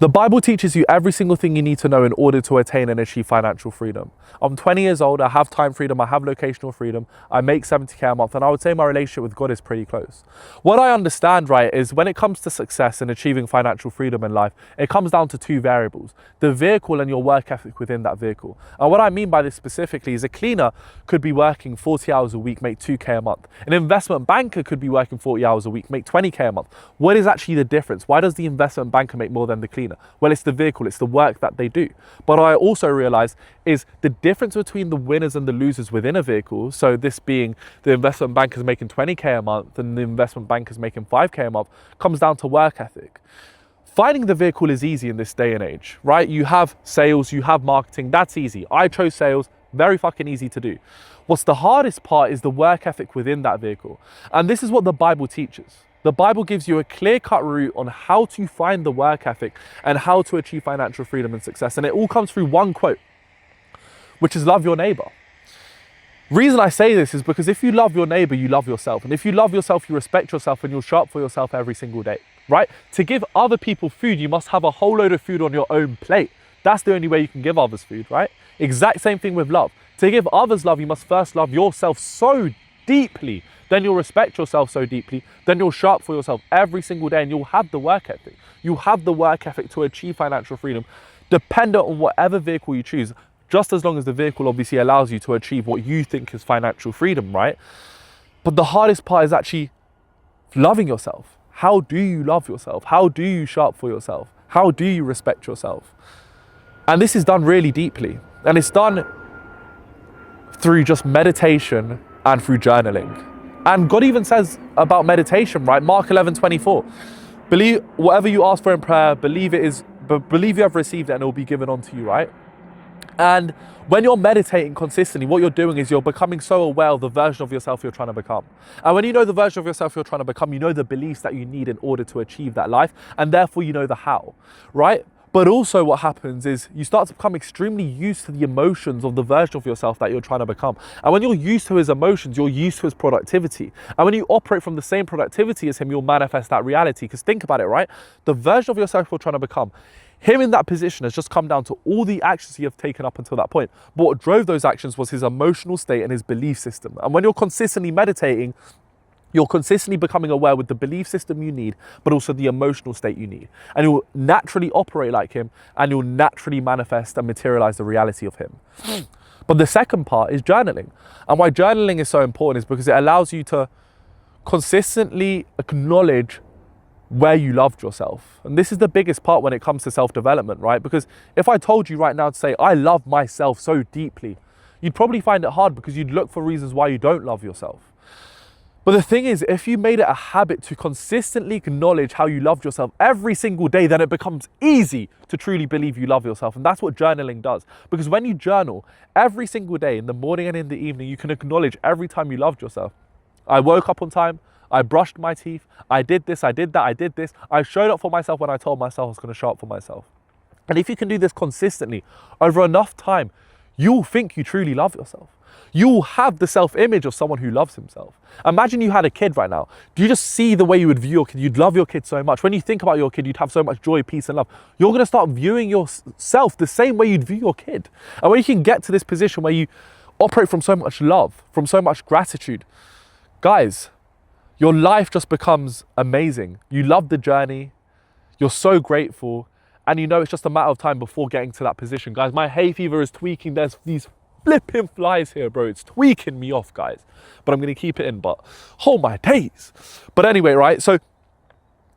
The Bible teaches you every single thing you need to know in order to attain and achieve financial freedom. I'm 20 years old, I have time freedom, I have locational freedom, I make 70k a month, and I would say my relationship with God is pretty close. What I understand, right, is when it comes to success and achieving financial freedom in life, it comes down to two variables: the vehicle and your work ethic within that vehicle. And what I mean by this specifically is a cleaner could be working 40 hours a week, make 2k a month. An investment banker could be working 40 hours a week, make 20k a month. What is actually the difference? Why does the investment banker make more than the cleaner? Well, it's the vehicle, it's the work that they do. But I also realize is the difference between the winners and the losers within a vehicle. So this being the investment bankers making 20k a month and the investment bankers making 5k a month, comes down to work ethic. Finding the vehicle is easy in this day and age, right? You have sales, you have marketing, that's easy. I chose sales, very fucking easy to do. What's the hardest part is the work ethic within that vehicle. And this is what the Bible teaches. The Bible gives you a clear-cut route on how to find the work ethic and how to achieve financial freedom and success. And it all comes through one quote, which is love your neighbor. Reason I say this is because if you love your neighbor, you love yourself. And if you love yourself, you respect yourself and you'll show up for yourself every single day, right? To give other people food, you must have a whole load of food on your own plate. That's the only way you can give others food, right? Exact same thing with love. To give others love, you must first love yourself so deeply. Then you'll respect yourself so deeply. Then you'll show up for yourself every single day and you'll have the work ethic. You'll have the work ethic to achieve financial freedom, dependent on whatever vehicle you choose, just as long as the vehicle obviously allows you to achieve what you think is financial freedom, right? But the hardest part is actually loving yourself. How do you love yourself? How do you show up for yourself? How do you respect yourself? And this is done really deeply. And it's done through just meditation and through journaling. And God even says about meditation, right? Mark 11:24. Believe whatever you ask for in prayer, believe you have received it and it will be given unto you, right? And when you're meditating consistently, what you're doing is you're becoming so aware of the version of yourself you're trying to become. And when you know the version of yourself you're trying to become, you know the beliefs that you need in order to achieve that life, and therefore you know the how, right? But also what happens is you start to become extremely used to the emotions of the version of yourself that you're trying to become. And when you're used to his emotions, you're used to his productivity. And when you operate from the same productivity as him, you'll manifest that reality. Because think about it, right? The version of yourself you're trying to become, him in that position has just come down to all the actions you have taken up until that point. But what drove those actions was his emotional state and his belief system. And when you're consistently meditating, you're consistently becoming aware with the belief system you need, but also the emotional state you need. And you'll naturally operate like him, and you'll naturally manifest and materialize the reality of him. But the second part is journaling. And why journaling is so important is because it allows you to consistently acknowledge where you loved yourself. And this is the biggest part when it comes to self-development, right? Because if I told you right now to say, I love myself so deeply, you'd probably find it hard because you'd look for reasons why you don't love yourself. But the thing is, if you made it a habit to consistently acknowledge how you loved yourself every single day, then it becomes easy to truly believe you love yourself. And that's what journaling does. Because when you journal every single day, in the morning and in the evening, you can acknowledge every time you loved yourself. I woke up on time, I brushed my teeth, I did this, I did that, I did this. I showed up for myself when I told myself I was going to show up for myself. And if you can do this consistently over enough time, you'll think you truly love yourself. You'll have the self-image of someone who loves himself. Imagine you had a kid right now. Do you just see the way you would view your kid? You'd love your kid so much. When you think about your kid, you'd have so much joy, peace, and love. You're going to start viewing yourself the same way you'd view your kid. And when you can get to this position where you operate from so much love, from so much gratitude, guys, your life just becomes amazing. You love the journey. You're so grateful. And you know it's just a matter of time before getting to that position. Guys, my hay fever is tweaking. There's these flipping flies here, bro. It's tweaking me off, guys. But I'm going to keep it in. But oh my days. But anyway, right? So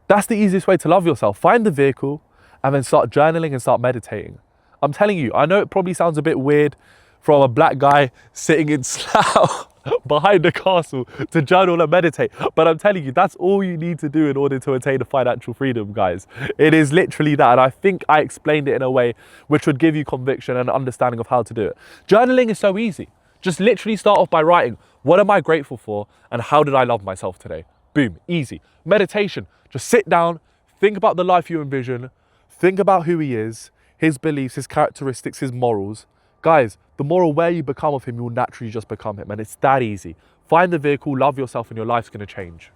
that's the easiest way to love yourself. Find the vehicle and then start journaling and start meditating. I'm telling you, I know it probably sounds a bit weird from a black guy sitting in Slough behind the castle to journal and meditate. But I'm telling you, that's all you need to do in order to attain the financial freedom, guys. It is literally that. And I think I explained it in a way which would give you conviction and understanding of how to do it. Journaling is so easy. Just literally start off by writing, what am I grateful for and how did I love myself today? Boom, easy. Meditation, just sit down, think about the life you envision, think about who he is, his beliefs, his characteristics, his morals. Guys, the more aware you become of him, you'll naturally just become him. And it's that easy. Find the vehicle, love yourself, and your life's going to change.